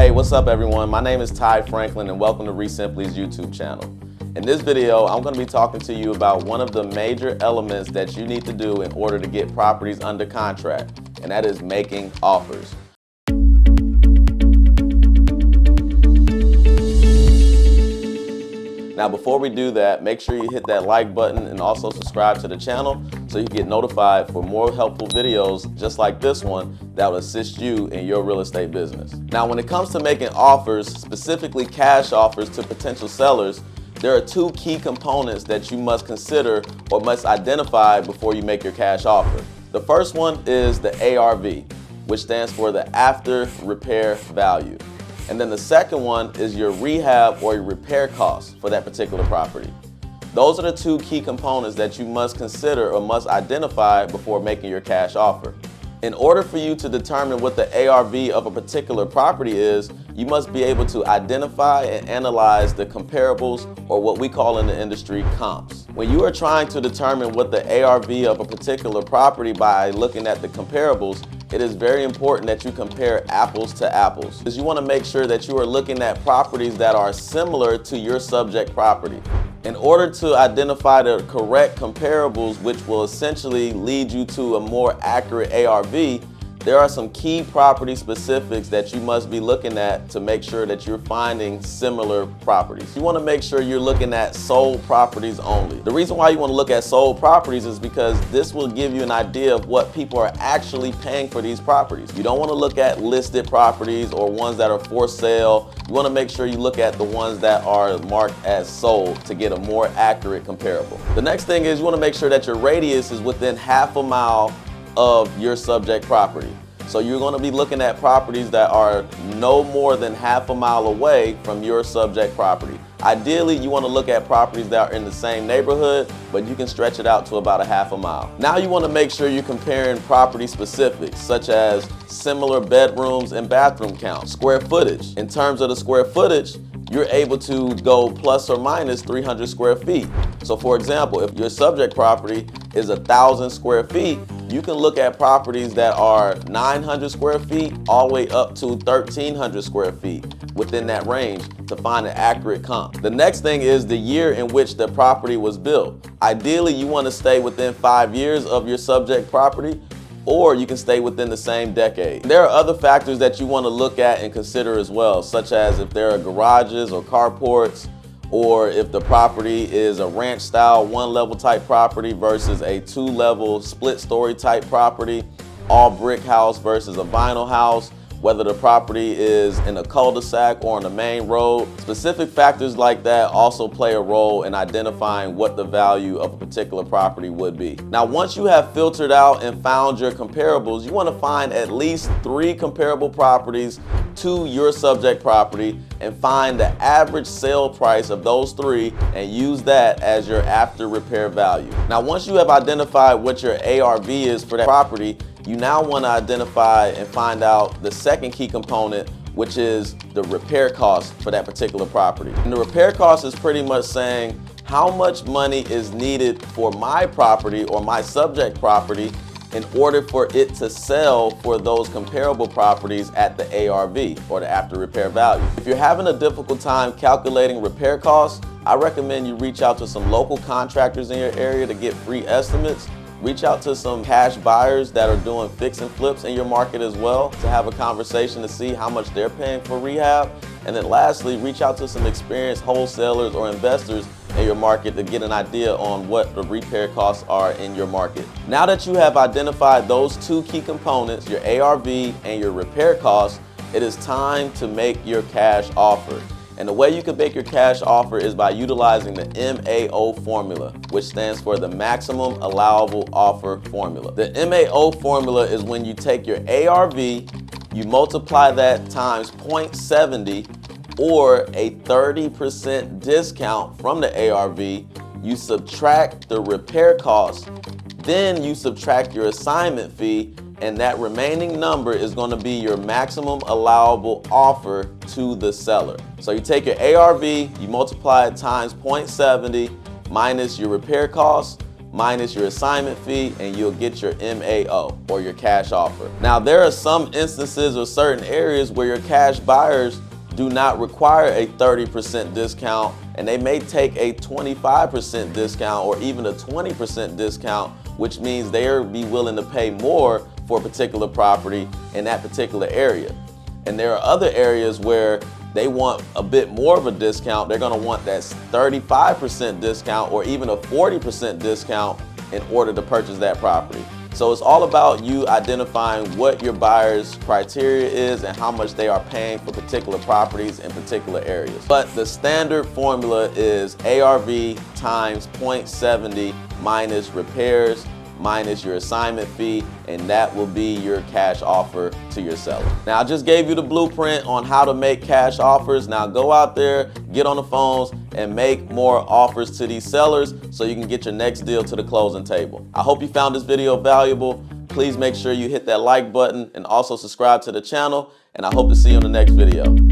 Hey, what's up everyone? My name is Ty Franklin and welcome to Resimply's YouTube channel. In this video, I'm going to be talking to you about one of the major elements that you need to do in order to get properties under contract, and that is making offers. Now, before we do that, make sure you hit that like button and also subscribe to the channel so you get notified for more helpful videos just like this one that will assist you in your real estate business. Now, when it comes to making offers, specifically cash offers to potential sellers, there are two key components that you must consider or must identify before you make your cash offer. The first one is the ARV, which stands for the after repair value. And then the second one is your rehab or your repair costs for that particular property. Those are the two key components that you must consider or must identify before making your cash offer. In order for you to determine what the ARV of a particular property is, you must be able to identify and analyze the comparables, or what we call in the industry comps. When you are trying to determine what the ARV of a particular property by looking at the comparables, it is very important that you compare apples to apples, because you want to make sure that you are looking at properties that are similar to your subject property. In order to identify the correct comparables, which will essentially lead you to a more accurate ARV, there are some key property specifics that you must be looking at to make sure that you're finding similar properties. You want to make sure you're looking at sold properties only. The reason why you want to look at sold properties is because this will give you an idea of what people are actually paying for these properties. You don't want to look at listed properties or ones that are for sale. You want to make sure you look at the ones that are marked as sold to get a more accurate comparable. The next thing is you want to make sure that your radius is within half a mile of your subject property. So you're going to be looking at properties that are no more than half a mile away from your subject property. Ideally, you want to look at properties that are in the same neighborhood, but you can stretch it out to about a half a mile. Now you want to make sure you're comparing property specifics, such as similar bedrooms and bathroom count, square footage. In terms of the square footage, you're able to go plus or minus 300 square feet. So for example, if your subject property is 1,000 square feet, you can look at properties that are 900 square feet all the way up to 1,300 square feet within that range to find an accurate comp. The next thing is the year in which the property was built. Ideally, you want to stay within 5 years of your subject property, or you can stay within the same decade. There are other factors that you want to look at and consider as well, such as if there are garages or carports, or if the property is a ranch style one-level type property versus a two-level split-story type property, all brick house versus a vinyl house, whether the property is in a cul-de-sac or on a main road. Specific factors like that also play a role in identifying what the value of a particular property would be. Now, once you have filtered out and found your comparables, you want to find at least 3 comparable properties to your subject property and find the average sale price of those 3 and use that as your after repair value. Now, once you have identified what your ARV is for that property, you now want to identify and find out the second key component, which is the repair cost for that particular property. And the repair cost is pretty much saying how much money is needed for my property or my subject property in order for it to sell for those comparable properties at the ARV, or the after repair value. If you're having a difficult time calculating repair costs, I recommend you reach out to some local contractors in your area to get free estimates. Reach out to some cash buyers that are doing fix and flips in your market as well to have a conversation to see how much they're paying for rehab. And then lastly, reach out to some experienced wholesalers or investors in your market to get an idea on what the repair costs are in your market. Now that you have identified those 2 key components, your ARV and your repair costs, it is time to make your cash offer. And the way you can make your cash offer is by utilizing the MAO formula, which stands for the maximum allowable offer formula. The MAO formula is when you take your ARV, you multiply that times 0.70 or a 30% discount from the ARV, you subtract the repair cost, then you subtract your assignment fee, and that remaining number is going to be your maximum allowable offer to the seller. So you take your ARV, you multiply it times 0.70 minus your repair costs, minus your assignment fee, and you'll get your MAO, or your cash offer. Now, there are some instances or certain areas where your cash buyers do not require a 30% discount, and they may take a 25% discount or even a 20% discount, which means they'll be willing to pay more for a particular property in that particular area. And there are other areas where they want a bit more of a discount. They're gonna want that 35% discount or even a 40% discount in order to purchase that property. So it's all about you identifying what your buyer's criteria is and how much they are paying for particular properties in particular areas. But the standard formula is ARV times 0.70 minus repairs minus your assignment fee, and that will be your cash offer to your seller. Now, I just gave you the blueprint on how to make cash offers. Now go out there, get on the phones, and make more offers to these sellers so you can get your next deal to the closing table. I hope you found this video valuable. Please make sure you hit that like button and also subscribe to the channel, and I hope to see you in the next video.